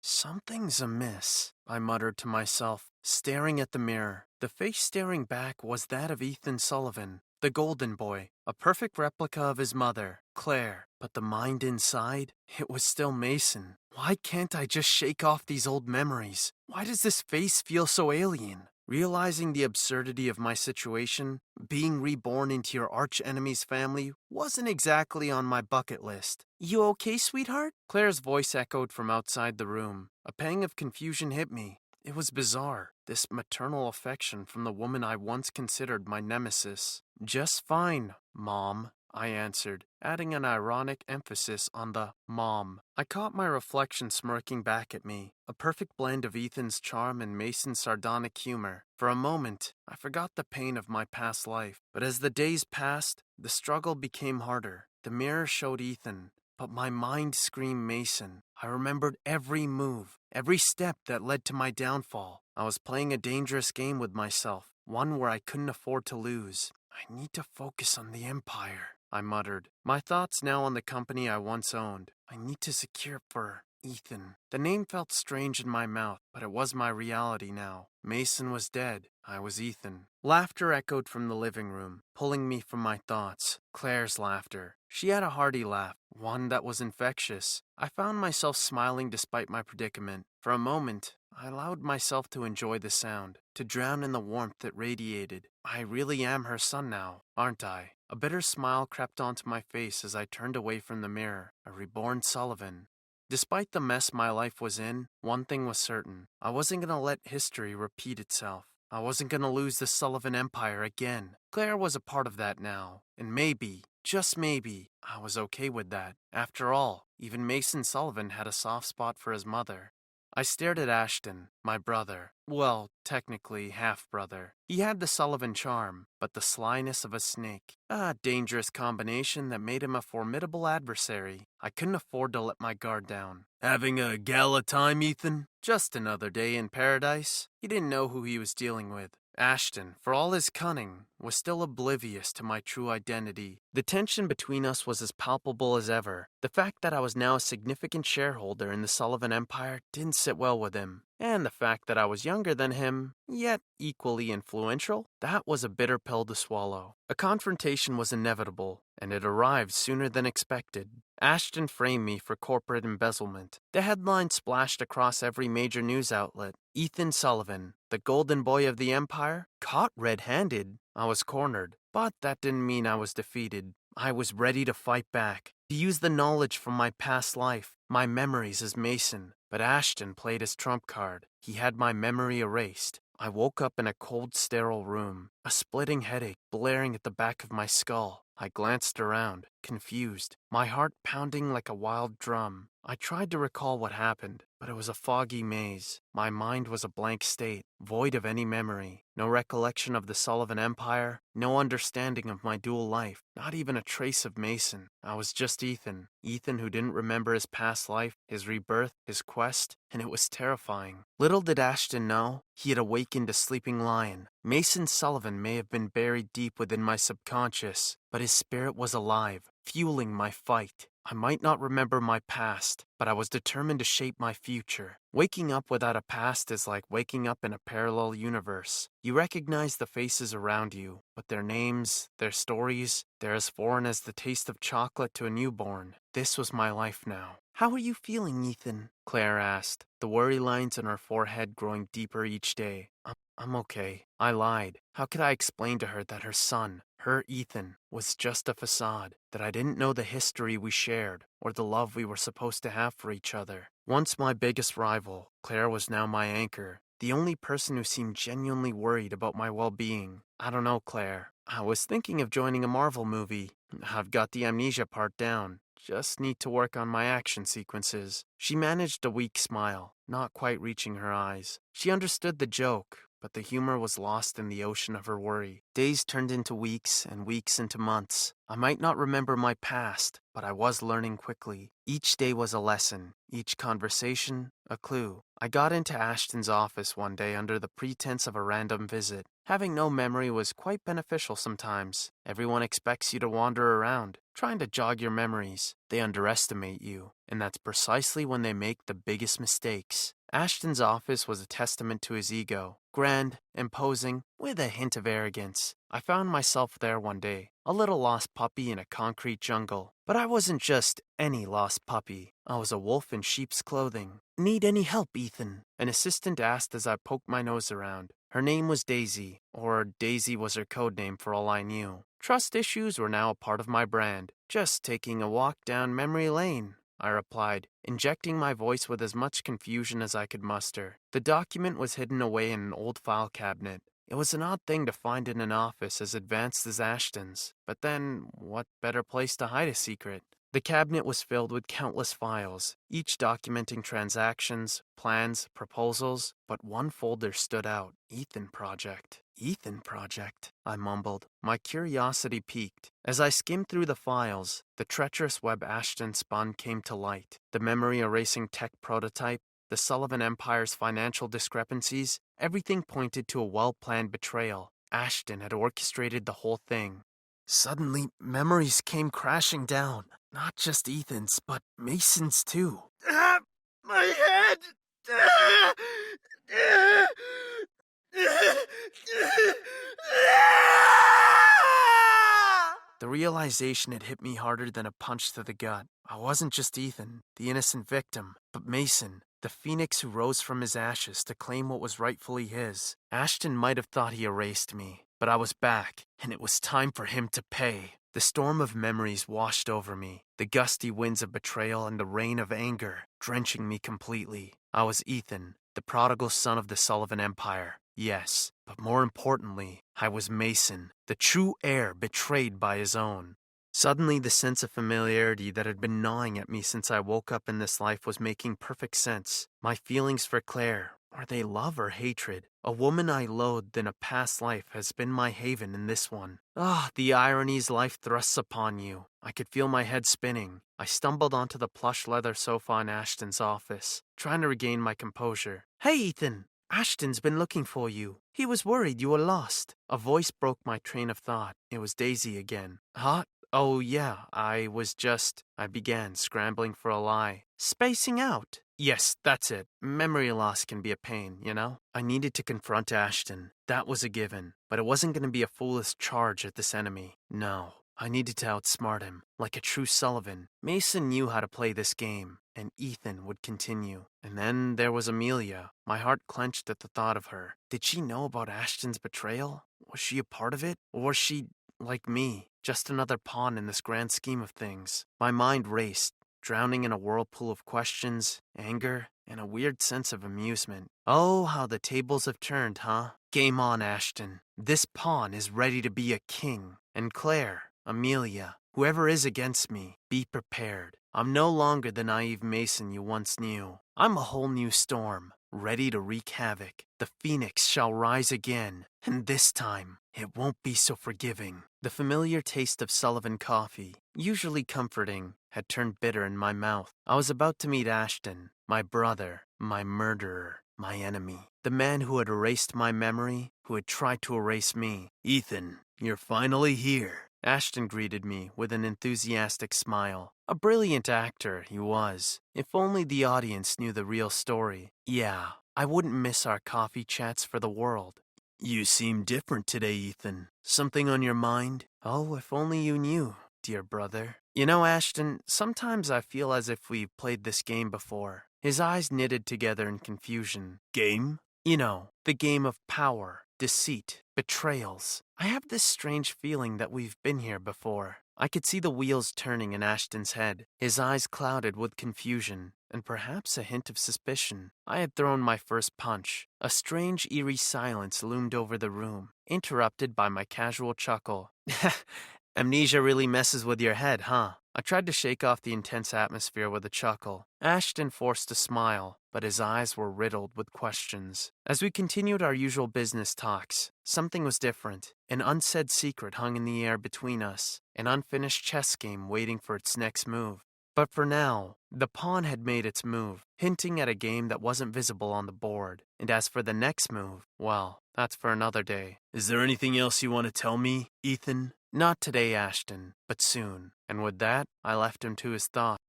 Something's amiss, I muttered to myself, staring at the mirror. The face staring back was that of Ethan Sullivan, the golden boy, a perfect replica of his mother, Claire. But the mind inside, it was still Mason. Why can't I just shake off these old memories? Why does this face feel so alien? Realizing the absurdity of my situation, being reborn into your arch-enemy's family wasn't exactly on my bucket list. You okay, sweetheart? Claire's voice echoed from outside the room. A pang of confusion hit me. It was bizarre, this maternal affection from the woman I once considered my nemesis. Just fine, Mom, I answered, adding an ironic emphasis on the mom. I caught my reflection smirking back at me, a perfect blend of Ethan's charm and Mason's sardonic humor. For a moment, I forgot the pain of my past life, but as the days passed, the struggle became harder. The mirror showed Ethan, but my mind screamed Mason. I remembered every move, every step that led to my downfall. I was playing a dangerous game with myself, one where I couldn't afford to lose. I need to focus on the Empire, I muttered, my thoughts now on the company I once owned. I need to secure it for Ethan. The name felt strange in my mouth, but it was my reality now. Mason was dead. I was Ethan. Laughter echoed from the living room, pulling me from my thoughts. Claire's laughter. She had a hearty laugh, one that was infectious. I found myself smiling despite my predicament. For a moment, I allowed myself to enjoy the sound, to drown in the warmth it radiated. I really am her son now, aren't I? A bitter smile crept onto my face as I turned away from the mirror, a reborn Sullivan. Despite the mess my life was in, one thing was certain. I wasn't going to let history repeat itself. I wasn't going to lose the Sullivan Empire again. Claire was a part of that now, and maybe, just maybe, I was okay with that. After all, even Mason Sullivan had a soft spot for his mother. I stared at Ashton, my brother. Well, technically half-brother. He had the Sullivan charm, but the slyness of a snake. A dangerous combination that made him a formidable adversary. I couldn't afford to let my guard down. Having a gala time, Ethan? Just another day in paradise. He didn't know who he was dealing with. Ashton, for all his cunning, was still oblivious to my true identity. The tension between us was as palpable as ever. The fact that I was now a significant shareholder in the Sullivan Empire didn't sit well with him. And the fact that I was younger than him, yet equally influential, that was a bitter pill to swallow. A confrontation was inevitable, and it arrived sooner than expected. Ashton framed me for corporate embezzlement. The headline splashed across every major news outlet. Ethan Sullivan, the golden boy of the Empire, caught red-handed. I was cornered, but that didn't mean I was defeated. I was ready to fight back, to use the knowledge from my past life, my memories as Mason. But Ashton played his trump card. He had my memory erased. I woke up in a cold, sterile room, a splitting headache blaring at the back of my skull. I glanced around, confused, my heart pounding like a wild drum. I tried to recall what happened, but it was a foggy maze. My mind was a blank state, void of any memory. No recollection of the Sullivan Empire, no understanding of my dual life, not even a trace of Mason. I was just Ethan. Ethan who didn't remember his past life, his rebirth, his quest, and it was terrifying. Little did Ashton know, he had awakened a sleeping lion. Mason Sullivan may have been buried deep within my subconscious, but his spirit was alive, fueling my fight. I might not remember my past, but I was determined to shape my future. Waking up without a past is like waking up in a parallel universe. You recognize the faces around you, but their names, their stories, they're as foreign as the taste of chocolate to a newborn. This was my life now. How are you feeling, Ethan? Claire asked, the worry lines on her forehead growing deeper each day. I'm okay. I lied. How could I explain to her that her son, her Ethan, was just a facade, that I didn't know the history we shared, or the love we were supposed to have for each other? Once my biggest rival, Claire was now my anchor, the only person who seemed genuinely worried about my well-being. I don't know, Claire. I was thinking of joining a Marvel movie. I've got the amnesia part down. Just need to work on my action sequences. She managed a weak smile, not quite reaching her eyes. She understood the joke, but the humor was lost in the ocean of her worry. Days turned into weeks, and weeks into months. I might not remember my past, but I was learning quickly. Each day was a lesson, each conversation, a clue. I got into Ashton's office one day under the pretense of a random visit. Having no memory was quite beneficial sometimes. Everyone expects you to wander around, trying to jog your memories. They underestimate you, and that's precisely when they make the biggest mistakes. Ashton's office was a testament to his ego, grand, imposing, with a hint of arrogance. I found myself there one day, a little lost puppy in a concrete jungle. But I wasn't just any lost puppy. I was a wolf in sheep's clothing. "Need any help, Ethan?" An assistant asked as I poked my nose around. Her name was Daisy, or Daisy was her code name for all I knew. Trust issues were now a part of my brand. "Just taking a walk down memory lane," I replied, injecting my voice with as much confusion as I could muster. The document was hidden away in an old file cabinet. It was an odd thing to find in an office as advanced as Ashton's, but then, what better place to hide a secret? The cabinet was filled with countless files, each documenting transactions, plans, proposals, but one folder stood out. Ethan Project. Ethan Project, I mumbled. My curiosity piqued. As I skimmed through the files, the treacherous web Ashton spun came to light. The memory-erasing tech prototype, the Sullivan Empire's financial discrepancies, everything pointed to a well-planned betrayal. Ashton had orchestrated the whole thing. Suddenly, memories came crashing down. Not just Ethan's, but Mason's too. My head! The realization had hit me harder than a punch to the gut. I wasn't just Ethan, the innocent victim, but Mason, the phoenix who rose from his ashes to claim what was rightfully his. Ashton might have thought he erased me, but I was back, and it was time for him to pay. The storm of memories washed over me, the gusty winds of betrayal and the rain of anger, drenching me completely. I was Ethan, the prodigal son of the Sullivan Empire. Yes, but more importantly, I was Mason, the true heir betrayed by his own. Suddenly, the sense of familiarity that had been gnawing at me since I woke up in this life was making perfect sense. My feelings for Claire, were they love or hatred? A woman I loathed in a past life has been my haven in this one. The ironies life thrusts upon you. I could feel my head spinning. I stumbled onto the plush leather sofa in Ashton's office, trying to regain my composure. "Hey, Ethan! Ashton's been looking for you. He was worried you were lost." A voice broke my train of thought. It was Daisy again. "Huh? Oh, yeah, I began, scrambling for a lie. "Spacing out." "Yes, that's it. Memory loss can be a pain, you know?" I needed to confront Ashton. That was a given. But it wasn't going to be a foolish charge at this enemy. No. I needed to outsmart him, like a true Sullivan. Mason knew how to play this game, and Ethan would continue. And then there was Amelia. My heart clenched at the thought of her. Did she know about Ashton's betrayal? Was she a part of it? Or was she, like me, just another pawn in this grand scheme of things? My mind raced, drowning in a whirlpool of questions, anger, and a weird sense of amusement. Oh, how the tables have turned, huh? Game on, Ashton. This pawn is ready to be a king. And Claire, Amelia, whoever is against me, be prepared. I'm no longer the naive Mason you once knew. I'm a whole new storm, ready to wreak havoc. The phoenix shall rise again, and this time, it won't be so forgiving. The familiar taste of Sullivan coffee, usually comforting, had turned bitter in my mouth. I was about to meet Ashton, my brother, my murderer, my enemy. The man who had erased my memory, who had tried to erase me. "Ethan, you're finally here." Ashton greeted me with an enthusiastic smile. A brilliant actor, he was. If only the audience knew the real story. Yeah, I wouldn't miss our coffee chats for the world. "You seem different today, Ethan. Something on your mind?" "Oh, if only you knew, dear brother." "You know, Ashton, sometimes I feel as if we've played this game before." His eyes knitted together in confusion. "Game?" "You know, the game of power, deceit, betrayals. I have this strange feeling that we've been here before." I could see the wheels turning in Ashton's head, his eyes clouded with confusion, and perhaps a hint of suspicion. I had thrown my first punch. A strange, eerie silence loomed over the room, interrupted by my casual chuckle. "Amnesia really messes with your head, huh?" I tried to shake off the intense atmosphere with a chuckle. Ashton forced a smile, but his eyes were riddled with questions. As we continued our usual business talks, something was different. An unsaid secret hung in the air between us, an unfinished chess game waiting for its next move. But for now, the pawn had made its move, hinting at a game that wasn't visible on the board. And as for the next move, well, that's for another day. Is there anything else you want to tell me, Ethan? Not today, Ashton, but soon. And with that, I left him to his thoughts.